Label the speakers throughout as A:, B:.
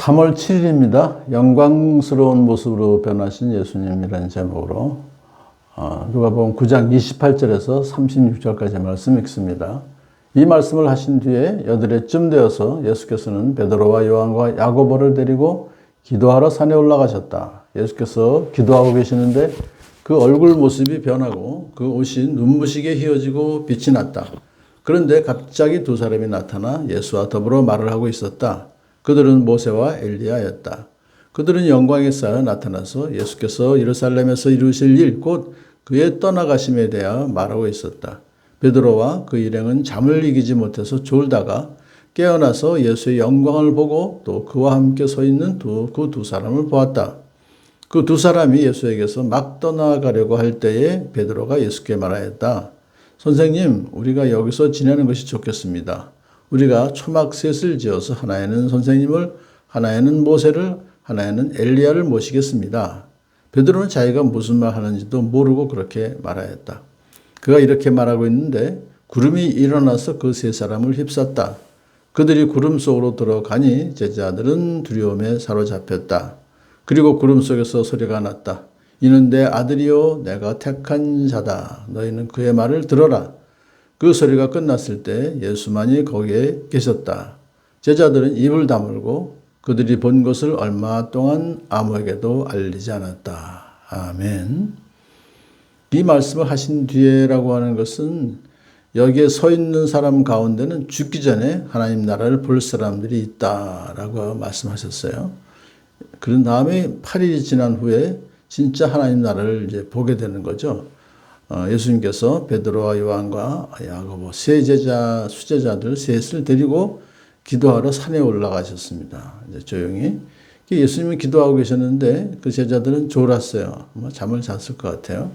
A: 3월 7일입니다. 영광스러운 모습으로 변하신 예수님이라는 제목으로 누가복음 9장 28절에서 36절까지 말씀 읽습니다. 이 말씀을 하신 뒤에 여드레쯤 되어서 예수께서는 베드로와 요한과 야고보를 데리고 기도하러 산에 올라가셨다. 예수께서 기도하고 계시는데 그 얼굴 모습이 변하고 그 옷이 눈부시게 휘어지고 빛이 났다. 그런데 갑자기 두 사람이 나타나 예수와 더불어 말을 하고 있었다. 그들은 모세와 엘리야였다. 그들은 영광에 쌓여 나타나서 예수께서 예루살렘에서 이루실 일, 곧 그의 떠나가심에 대하여 말하고 있었다. 베드로와 그 일행은 잠을 이기지 못해서 졸다가 깨어나서 예수의 영광을 보고 또 그와 함께 서 있는 그 두 사람을 보았다. 그 두 사람이 예수에게서 막 떠나가려고 할 때에 베드로가 예수께 말하였다. 선생님, 우리가 여기서 지내는 것이 좋겠습니다. 우리가 초막 셋을 지어서 하나에는 선생님을, 하나에는 모세를, 하나에는 엘리야를 모시겠습니다. 베드로는 자기가 무슨 말 하는지도 모르고 그렇게 말하였다. 그가 이렇게 말하고 있는데 구름이 일어나서 그 세 사람을 휩쌌다. 그들이 구름 속으로 들어가니 제자들은 두려움에 사로잡혔다. 그리고 구름 속에서 소리가 났다. 이는 내 아들이요 내가 택한 자다. 너희는 그의 말을 들어라. 그 소리가 끝났을 때 예수만이 거기에 계셨다. 제자들은 입을 다물고 그들이 본 것을 얼마 동안 아무에게도 알리지 않았다. 아멘. 이 말씀을 하신 뒤에라고 하는 것은 여기에 서 있는 사람 가운데는 죽기 전에 하나님 나라를 볼 사람들이 있다라고 말씀하셨어요. 그런 다음에 8일이 지난 후에 진짜 하나님 나라를 이제 보게 되는 거죠. 예수님께서 베드로와 요한과 야고보 세 제자, 수제자들 셋을 데리고 기도하러 산에 올라가셨습니다. 이제 조용히. 예수님은 기도하고 계셨는데 그 제자들은 졸았어요. 잠을 잤을 것 같아요.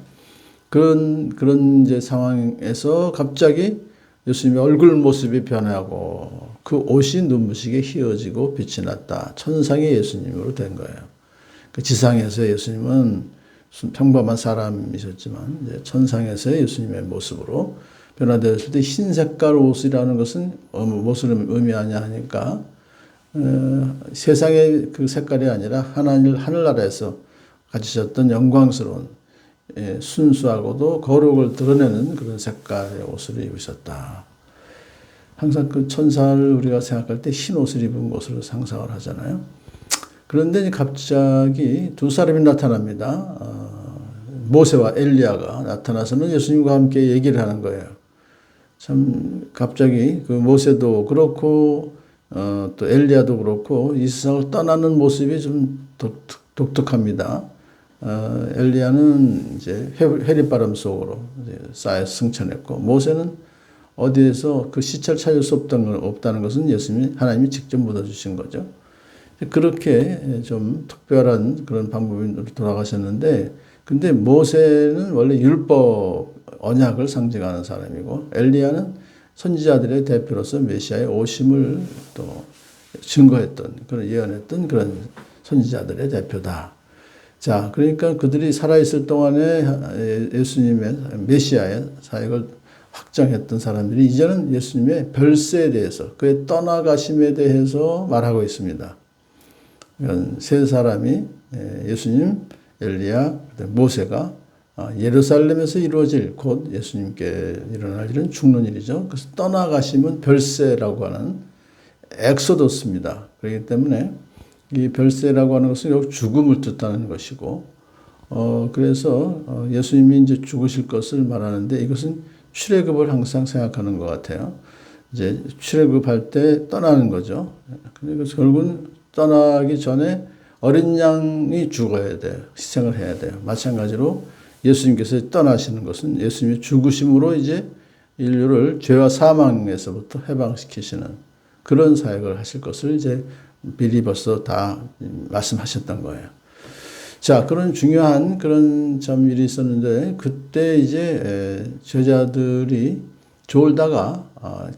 A: 그런 이제 상황에서 갑자기 예수님의 얼굴 모습이 변하고 그 옷이 눈부시게 휘어지고 빛이 났다. 천상의 예수님으로 된 거예요. 그 지상에서 예수님은 평범한 사람이셨지만 이제 천상에서의 예수님의 모습으로 변화되었을 때 흰 색깔 옷이라는 것은 무엇을 의미하냐 하니까 세상의 그 색깔이 아니라 하늘나라에서 가지셨던 영광스러운 순수하고도 거룩을 드러내는 그런 색깔의 옷을 입으셨다. 항상 그 천사를 우리가 생각할 때 흰 옷을 입은 것으로 상상을 하잖아요. 그런데 갑자기 두 사람이 나타납니다. 모세와 엘리야가 나타나서는 예수님과 함께 얘기를 하는 거예요. 참 갑자기 그 모세도 그렇고 또 엘리야도 그렇고 이 세상을 떠나는 모습이 좀 독특합니다. 엘리야는 이제 회리바람 속으로 쌓여 승천했고 모세는 어디에서 그 시체를 찾을 수 없다는 것은 하나님이 직접 묻어주신 거죠. 그렇게 좀 특별한 그런 방법으로 돌아가셨는데, 근데 모세는 원래 율법, 언약을 상징하는 사람이고, 엘리야는 선지자들의 대표로서 메시아의 오심을 또 증거했던, 그런 예언했던 그런 선지자들의 대표다. 자, 그러니까 그들이 살아있을 동안에 예수님의 메시아의 사역을 확정했던 사람들이 이제는 예수님의 별세에 대해서, 그의 떠나가심에 대해서 말하고 있습니다. 세 사람이 예수님, 엘리야, 모세가 예루살렘에서 이루어질 곧 예수님께 일어날 일은 죽는 일이죠. 그래서 떠나가심은 별세라고 하는 엑소더스입니다. 그렇기 때문에 이 별세라고 하는 것은 죽음을 뜻하는 것이고, 그래서 예수님이 이제 죽으실 것을 말하는데 이것은 출애굽을 항상 생각하는 것 같아요. 이제 출애굽할 때 떠나는 거죠. 그래서 결국은 떠나기 전에 어린 양이 죽어야 돼요. 희생을 해야 돼요. 마찬가지로 예수님께서 떠나시는 것은 예수님의 죽으심으로 이제 인류를 죄와 사망에서부터 해방시키시는 그런 사역을 하실 것을 이제 미리 벌써 다 말씀하셨던 거예요. 자, 그런 중요한 그런 참 일이 있었는데 그때 이제 제자들이 졸다가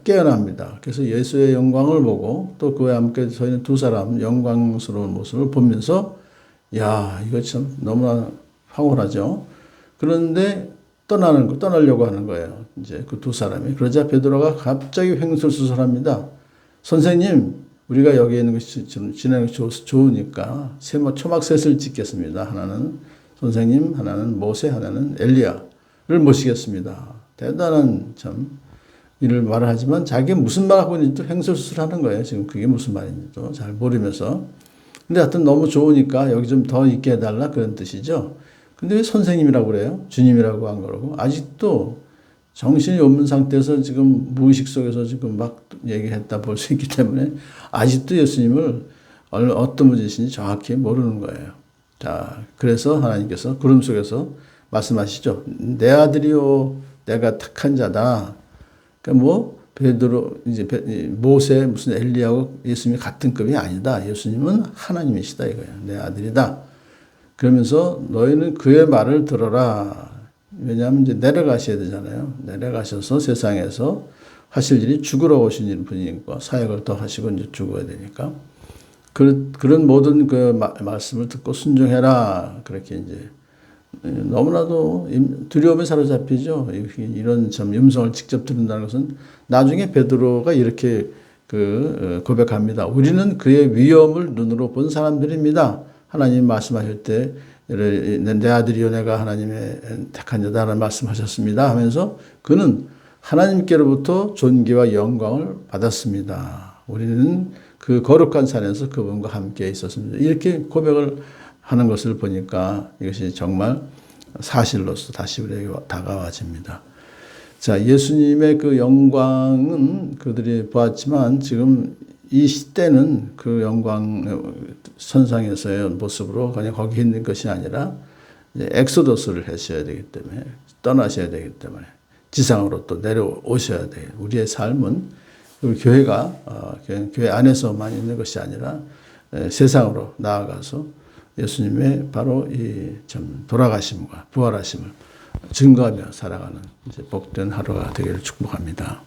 A: 깨어납니다. 그래서 예수의 영광을 보고 또 그와 함께 서 있는 두 사람 영광스러운 모습을 보면서 야, 이거 참 너무나 황홀하죠. 그런데 떠나려고 하는 거예요. 이제 그 두 사람이. 그러자 베드로가 갑자기 횡설수설합니다. 선생님, 우리가 여기 있는 것이 좀 지내는 것이 좋으니까 초막셋을 짓겠습니다. 하나는 선생님, 하나는 모세, 하나는 엘리야를 모시겠습니다. 대단한 참 일을 말을 하지만 자기가 무슨 말 하고 있는지 또 횡설수설하는 거예요. 지금 그게 무슨 말인지도 잘 모르면서. 근데 하여튼 너무 좋으니까 여기 좀 더 있게 해달라 그런 뜻이죠. 근데 왜 선생님이라고 그래요? 주님이라고 안 그러고 아직도 정신이 없는 상태에서 지금 무의식 속에서 지금 막 얘기했다 볼 수 있기 때문에 아직도 예수님을 어떤 분이신지 정확히 모르는 거예요. 자, 그래서 하나님께서 구름 속에서 말씀하시죠. 내 아들이요, 내가 택한 자다. 그러니까 뭐 베드로 이제 모세 무슨 엘리야하고 예수님이 같은 급이 아니다. 예수님은 하나님이시다 이거예요. 내 아들이다. 그러면서 너희는 그의 말을 들어라. 왜냐하면 이제 내려가셔야 되잖아요. 내려가셔서 세상에서 하실 일이 죽으러 오신 분이니까 사역을 더 하시고 이제 죽어야 되니까 그런 모든 그 말씀을 듣고 순종해라. 그렇게 이제 너무나도 두려움에 사로잡히죠. 이런 참 음성을 직접 듣는다는 것은 나중에 베드로가 이렇게 고백합니다. 우리는 그의 위엄을 눈으로 본 사람들입니다. 하나님 말씀하실 때 내 아들이요 내가 하나님의 택한 자다라는 말씀하셨습니다 하면서 그는 하나님께로부터 존귀와 영광을 받았습니다. 우리는 그 거룩한 산에서 그분과 함께 있었습니다. 이렇게 고백을 하는 것을 보니까 이것이 정말 사실로서 다시 우리에게 다가와집니다. 자, 예수님의 그 영광은 그들이 보았지만 지금 이 시대는 그 영광 선상에서의 모습으로 그냥 거기 있는 것이 아니라 이제 엑소더스를 하셔야 되기 때문에 떠나셔야 되기 때문에 지상으로 또 내려오셔야 돼요. 우리의 삶은 교회가 그냥 교회 안에서만 있는 것이 아니라 세상으로 나아가서 예수님의 바로 이 참 돌아가심과 부활하심을 증거하며 살아가는 이제 복된 하루가 되기를 축복합니다.